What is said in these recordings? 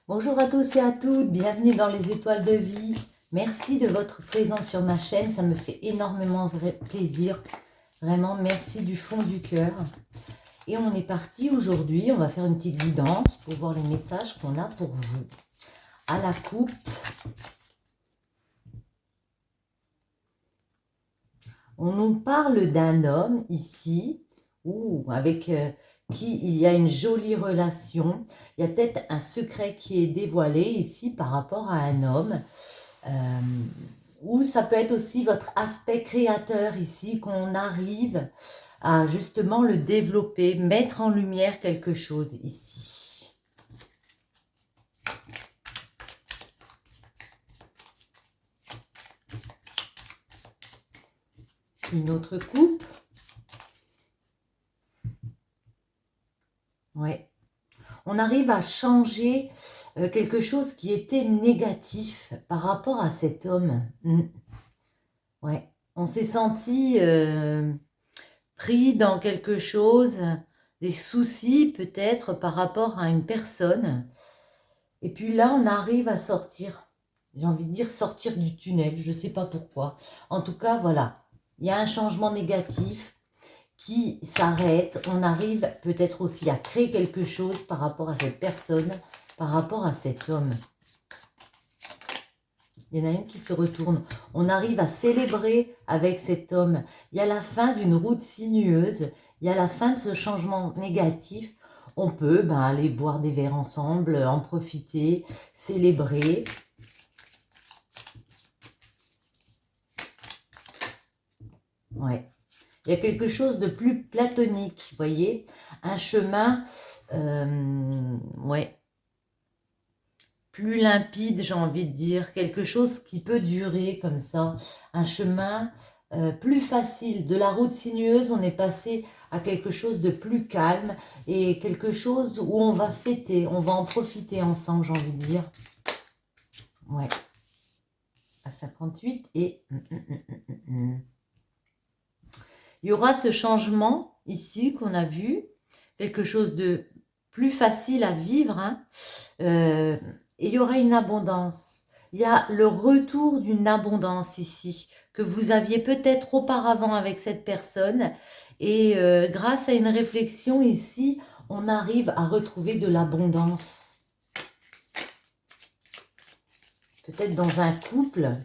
Bonjour à tous et à toutes, bienvenue dans les étoiles de vie. Merci de votre présence sur ma chaîne, ça me fait énormément plaisir. Vraiment, merci du fond du cœur. Et on est parti aujourd'hui, on va faire une petite guidance pour voir les messages qu'on a pour vous. À la coupe, on nous parle d'un homme ici, avec qui il y a une jolie relation. Il y a peut-être un secret qui est dévoilé ici par rapport à un homme. Ou ça peut être aussi votre aspect créateur ici, qu'on arrive à justement le développer, mettre en lumière quelque chose ici. Une autre coupe. Ouais. On arrive à changer quelque chose qui était négatif par rapport à cet homme. Ouais. On s'est senti pris dans quelque chose, des soucis peut-être par rapport à une personne. Et puis là, on arrive à sortir. J'ai envie de dire sortir du tunnel, je ne sais pas pourquoi. En tout cas, voilà, il y a un changement négatif qui s'arrête. On arrive peut-être aussi à créer quelque chose par rapport à cette personne, par rapport à cet homme. Il y en a une qui se retourne. On arrive à célébrer avec cet homme. Il y a la fin d'une route sinueuse. Il y a la fin de ce changement négatif. On peut aller boire des verres ensemble, en profiter, célébrer. Ouais. Il y a quelque chose de plus platonique, vous voyez. Un chemin, ouais, plus limpide, j'ai envie de dire. Quelque chose qui peut durer comme ça. Un chemin plus facile. De la route sinueuse, on est passé à quelque chose de plus calme et quelque chose où on va fêter, on va en profiter ensemble, j'ai envie de dire. Ouais. À 58 et... Il y aura ce changement ici qu'on a vu, quelque chose de plus facile à vivre, hein. Et il y aura une abondance. Il y a le retour d'une abondance ici, que vous aviez peut-être auparavant avec cette personne. Et grâce à une réflexion ici, on arrive à retrouver de l'abondance. Peut-être dans un couple,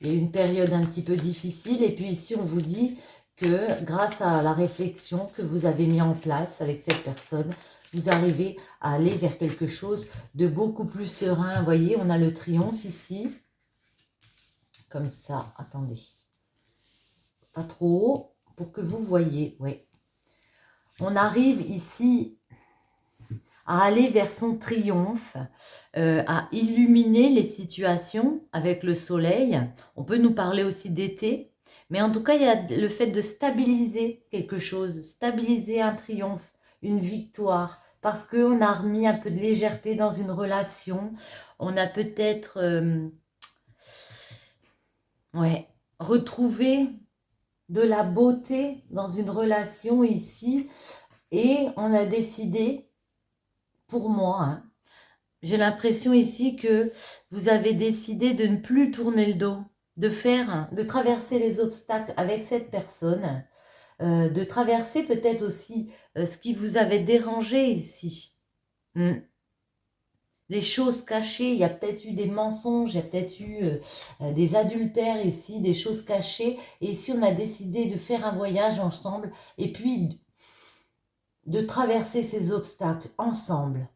il y a une période un petit peu difficile. Et puis ici, on vous dit que grâce à la réflexion que vous avez mis en place avec cette personne, vous arrivez à aller vers quelque chose de beaucoup plus serein. Vous voyez, on a le triomphe ici. Comme ça, attendez. Pas trop haut pour que vous voyez. Oui. On arrive ici à aller vers son triomphe, à illuminer les situations avec le soleil. On peut nous parler aussi d'été. Mais en tout cas, il y a le fait de stabiliser quelque chose, stabiliser un triomphe, une victoire, parce qu'on a remis un peu de légèreté dans une relation. On a peut-être retrouvé de la beauté dans une relation ici. Et on a décidé, pour moi, hein, j'ai l'impression ici que vous avez décidé de ne plus tourner le dos, de traverser les obstacles avec cette personne, de traverser peut-être aussi ce qui vous avait dérangé ici. Les choses cachées, il y a peut-être eu des mensonges, il y a peut-être eu des adultères ici, des choses cachées. Et ici, on a décidé de faire un voyage ensemble et puis de traverser ces obstacles ensemble.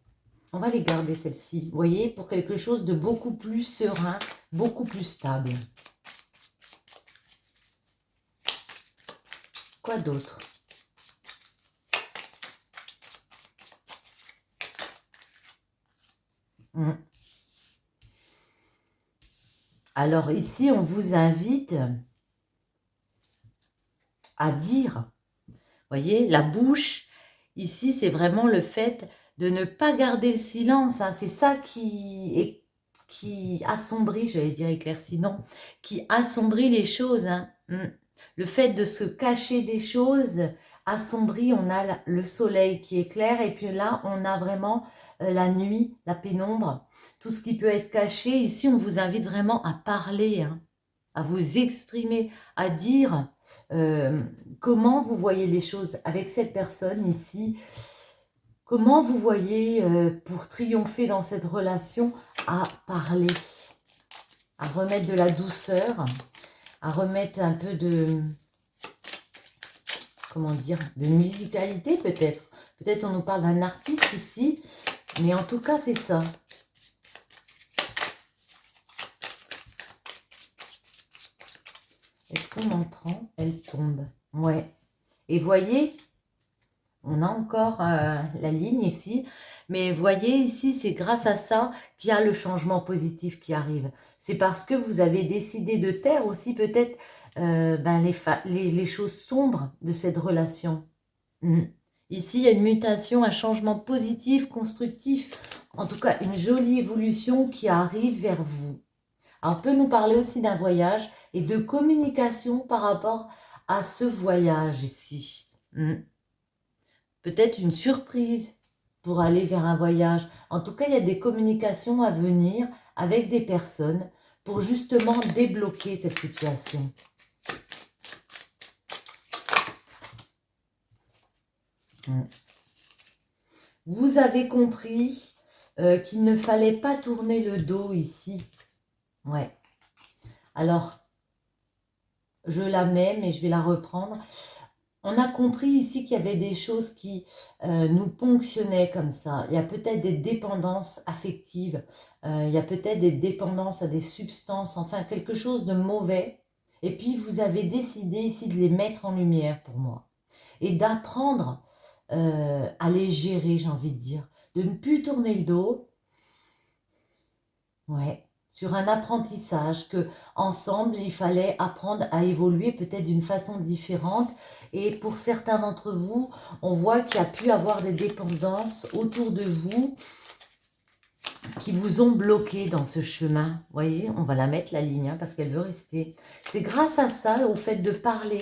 On va les garder, celles-ci, vous voyez, pour quelque chose de beaucoup plus serein, beaucoup plus stable. Quoi d'autre? Alors ici, on vous invite à dire, vous voyez, la bouche, ici, c'est vraiment le fait de ne pas garder le silence, hein. C'est ça qui assombrit, j'allais dire éclairci, non, qui assombrit les choses, hein. Le fait de se cacher des choses assombri, on a le soleil qui éclaire, et puis là, on a vraiment la nuit, la pénombre, tout ce qui peut être caché. Ici, on vous invite vraiment à parler, hein, à vous exprimer, à dire comment vous voyez les choses avec cette personne ici, comment vous voyez pour triompher dans cette relation, à parler, à remettre de la douceur, à remettre un peu de, comment dire, de musicalité peut-être. Peut-être on nous parle d'un artiste ici, mais en tout cas c'est ça. Est-ce qu'on en prend? Elle tombe. Ouais. Et voyez, on a encore la ligne ici. Mais voyez ici, c'est grâce à ça qu'il y a le changement positif qui arrive. C'est parce que vous avez décidé de taire aussi peut-être ben, les choses sombres de cette relation. Ici, il y a une mutation, un changement positif, constructif. En tout cas, une jolie évolution qui arrive vers vous. Alors, on peut nous parler aussi d'un voyage et de communication par rapport à ce voyage ici. Peut-être une surprise pour aller vers un voyage. En tout cas, il y a des communications à venir avec des personnes pour justement débloquer cette situation. Vous avez compris qu'il ne fallait pas tourner le dos ici. Ouais. Alors, je la mets, mais je vais la reprendre. On a compris ici qu'il y avait des choses qui nous ponctionnaient comme ça. Il y a peut-être des dépendances affectives. Il y a peut-être des dépendances à des substances. Enfin, quelque chose de mauvais. Et puis, vous avez décidé ici de les mettre en lumière pour moi. Et d'apprendre à les gérer, j'ai envie de dire. De ne plus tourner le dos. Ouais. Sur un apprentissage que ensemble il fallait apprendre à évoluer peut-être d'une façon différente. Et pour certains d'entre vous, on voit qu'il y a pu avoir des dépendances autour de vous qui vous ont bloqué dans ce chemin. Vous voyez, on va la mettre la ligne hein, parce qu'elle veut rester. C'est grâce à ça, au fait de parler,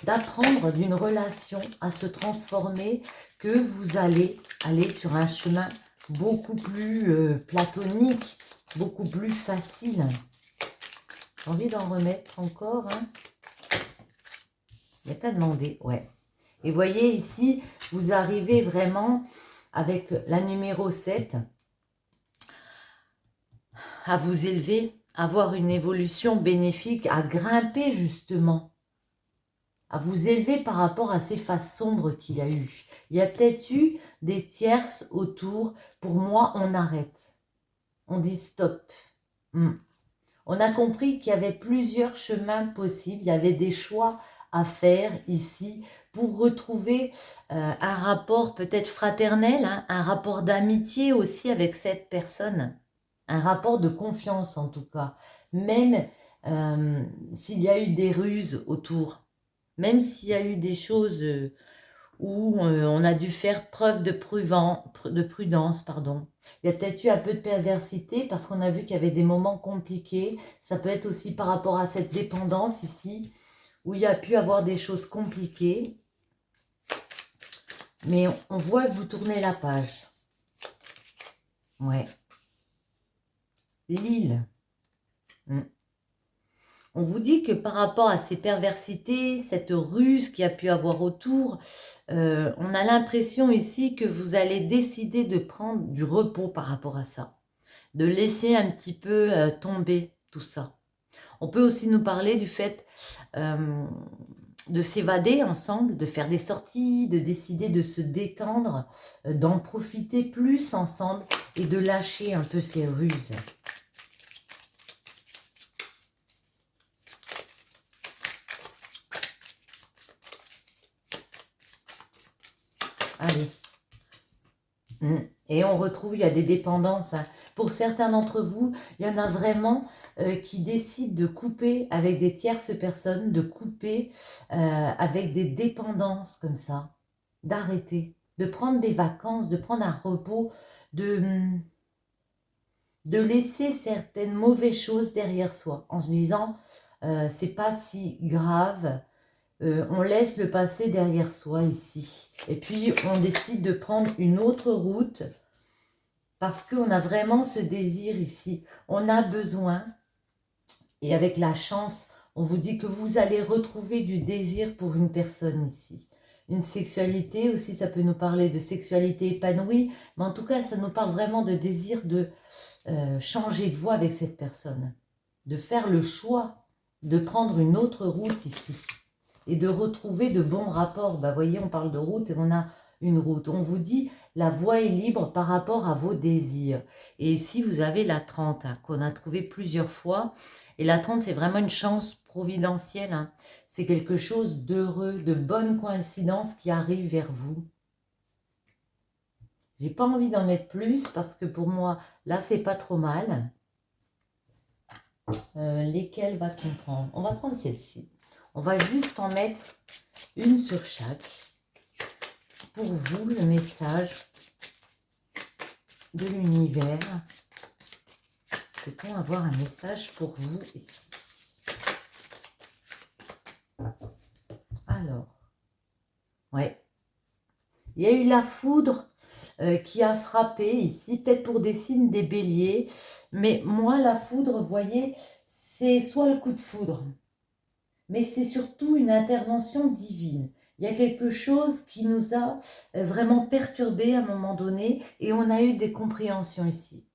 d'apprendre d'une relation à se transformer, que vous allez aller sur un chemin beaucoup plus platonique, beaucoup plus facile. J'ai envie d'en remettre encore. Hein. Il n'y a qu'à demander, ouais. Et voyez ici, vous arrivez vraiment avec la numéro 7 à vous élever, à avoir une évolution bénéfique, à grimper justement, à vous élever par rapport à ces phases sombres qu'il y a eu. Il y a peut-être eu des tierces autour. Pour moi, on arrête. On dit stop. On a compris qu'il y avait plusieurs chemins possibles, il y avait des choix à faire ici pour retrouver un rapport peut-être fraternel, hein, un rapport d'amitié aussi avec cette personne, un rapport de confiance en tout cas, même s'il y a eu des ruses autour, même s'il y a eu des choses où on a dû faire preuve de prudence, pardon. Il y a peut-être eu un peu de perversité parce qu'on a vu qu'il y avait des moments compliqués. Ça peut être aussi par rapport à cette dépendance ici, où il y a pu avoir des choses compliquées. Mais on voit que vous tournez la page. Ouais. L'île. On vous dit que par rapport à ces perversités, cette ruse qu'il y a pu avoir autour, on a l'impression ici que vous allez décider de prendre du repos par rapport à ça, de laisser un petit peu tomber tout ça. On peut aussi nous parler du fait de s'évader ensemble, de faire des sorties, de décider de se détendre, d'en profiter plus ensemble et de lâcher un peu ces ruses. Allez. Et on retrouve, il y a des dépendances. Hein. Pour certains d'entre vous, il y en a vraiment qui décident de couper avec des tierces personnes, de couper avec des dépendances comme ça, d'arrêter, de prendre des vacances, de prendre un repos, de laisser certaines mauvaises choses derrière soi, en se disant, c'est pas si grave, on laisse le passé derrière soi ici. Et puis, on décide de prendre une autre route parce qu'on a vraiment ce désir ici. On a besoin, et avec la chance, on vous dit que vous allez retrouver du désir pour une personne ici. Une sexualité aussi, ça peut nous parler de sexualité épanouie, mais en tout cas, ça nous parle vraiment de désir de changer de voie avec cette personne, de faire le choix de prendre une autre route ici et de retrouver de bons rapports. Vous voyez, on parle de route et on a une route. On vous dit, la voie est libre par rapport à vos désirs. Et ici, vous avez la 30, hein, qu'on a trouvé plusieurs fois. Et la 30, c'est vraiment une chance providentielle. Hein. C'est quelque chose d'heureux, de bonne coïncidence qui arrive vers vous. J'ai pas envie d'en mettre plus parce que pour moi, là, c'est pas trop mal. Lesquelles va-t-on prendre? On va prendre celle-ci. On va juste en mettre une sur chaque. Pour vous, le message de l'univers. Peut-on avoir un message pour vous ici? Alors, ouais. Il y a eu la foudre qui a frappé ici, peut-être pour des signes des béliers. Mais moi, la foudre, vous voyez, c'est soit le coup de foudre, mais c'est surtout une intervention divine. Il y a quelque chose qui nous a vraiment perturbés à un moment donné et on a eu des compréhensions ici.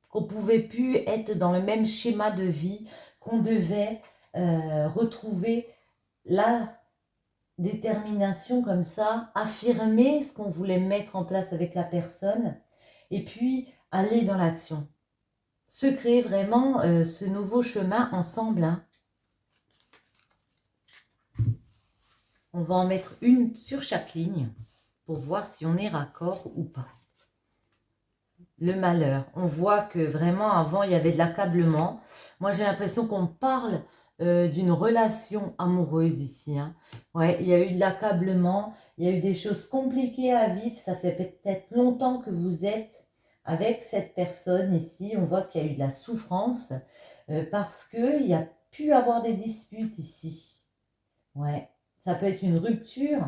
Qu'on ne pouvait plus être dans le même schéma de vie, qu'on devait retrouver la détermination comme ça, affirmer ce qu'on voulait mettre en place avec la personne et puis aller dans l'action. Se créer vraiment ce nouveau chemin ensemble. Hein. On va en mettre une sur chaque ligne pour voir si on est raccord ou pas. Le malheur. On voit que vraiment avant il y avait de l'accablement. Moi j'ai l'impression qu'on parle d'une relation amoureuse ici. Hein. Ouais, il y a eu de l'accablement, il y a eu des choses compliquées à vivre. Ça fait peut-être longtemps que vous êtes avec cette personne ici. On voit qu'il y a eu de la souffrance parce qu'il y a pu avoir des disputes ici. Ouais, ça peut être une rupture.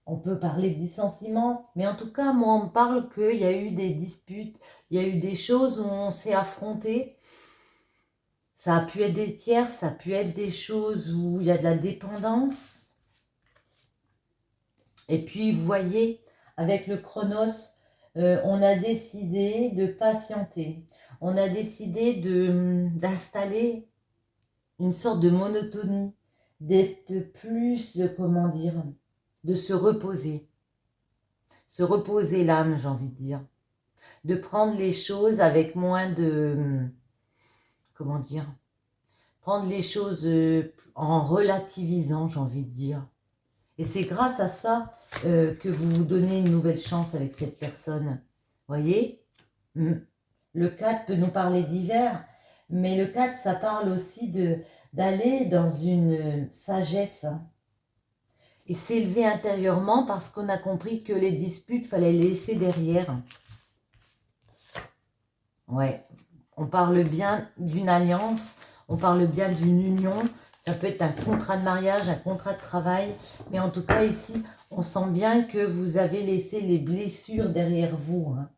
On peut parler de licenciement, mais en tout cas, moi, on me parle qu'il y a eu des disputes, il y a eu des choses où on s'est affronté. Ça a pu être des tiers, ça a pu être des choses où il y a de la dépendance. Et puis, vous voyez, avec le chronos, on a décidé de patienter. On a décidé d'installer une sorte de monotonie, d'être plus, comment dire, de se reposer. Se reposer l'âme, j'ai envie de dire. De prendre les choses avec moins de... Comment dire? Prendre les choses en relativisant, j'ai envie de dire. Et c'est grâce à ça que vous vous donnez une nouvelle chance avec cette personne. Voyez? Le 4 peut nous parler d'hiver, mais le 4, ça parle aussi d'aller dans une sagesse. Hein. Et s'élever intérieurement parce qu'on a compris que les disputes, fallait les laisser derrière. Ouais, on parle bien d'une alliance, on parle bien d'une union, ça peut être un contrat de mariage, un contrat de travail, mais en tout cas ici, on sent bien que vous avez laissé les blessures derrière vous. Hein.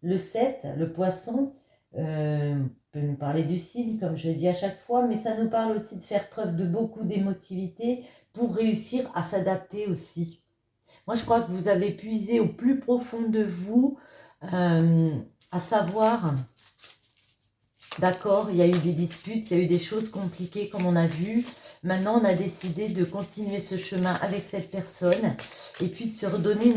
Le 7, le poisson, peut nous parler du signe, comme je dis à chaque fois, mais ça nous parle aussi de faire preuve de beaucoup d'émotivité pour réussir à s'adapter aussi. Moi, je crois que vous avez puisé au plus profond de vous, à savoir, d'accord, il y a eu des disputes, il y a eu des choses compliquées comme on a vu. Maintenant, on a décidé de continuer ce chemin avec cette personne et puis de se redonner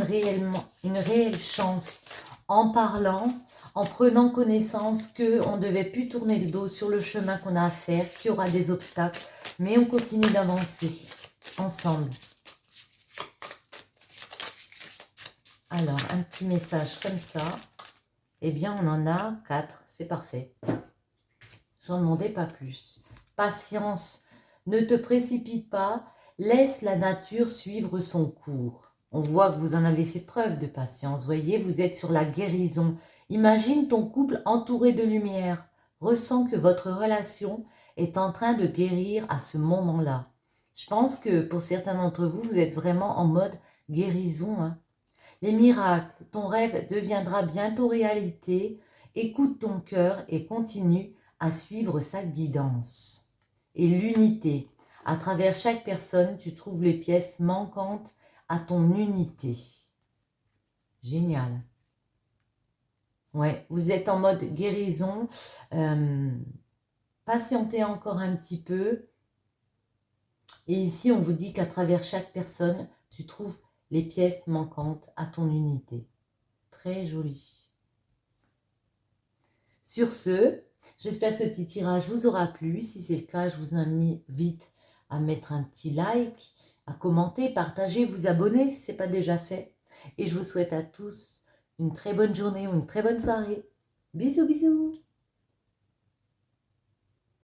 une réelle chance en parlant, en prenant connaissance qu'on ne devait plus tourner le dos sur le chemin qu'on a à faire, qu'il y aura des obstacles, mais on continue d'avancer ensemble. Alors, un petit message comme ça. Eh bien, on en a 4. C'est parfait. J'en demandais pas plus. Patience. Ne te précipite pas. Laisse la nature suivre son cours. On voit que vous en avez fait preuve de patience. Vous voyez, vous êtes sur la guérison. Imagine ton couple entouré de lumière. Ressens que votre relation est en train de guérir à ce moment-là. Je pense que pour certains d'entre vous, vous êtes vraiment en mode guérison, hein. Les miracles, ton rêve deviendra bientôt réalité. Écoute ton cœur et continue à suivre sa guidance. Et l'unité. À travers chaque personne, tu trouves les pièces manquantes à ton unité. Génial. Ouais, vous êtes en mode guérison. Patientez encore un petit peu. Et ici, on vous dit qu'à travers chaque personne, tu trouves les pièces manquantes à ton unité. Très joli. Sur ce, j'espère que ce petit tirage vous aura plu. Si c'est le cas, je vous invite à mettre un petit like, à commenter, partager, vous abonner si ce n'est pas déjà fait. Et je vous souhaite à tous une très bonne journée ou une très bonne soirée. Bisous, bisous.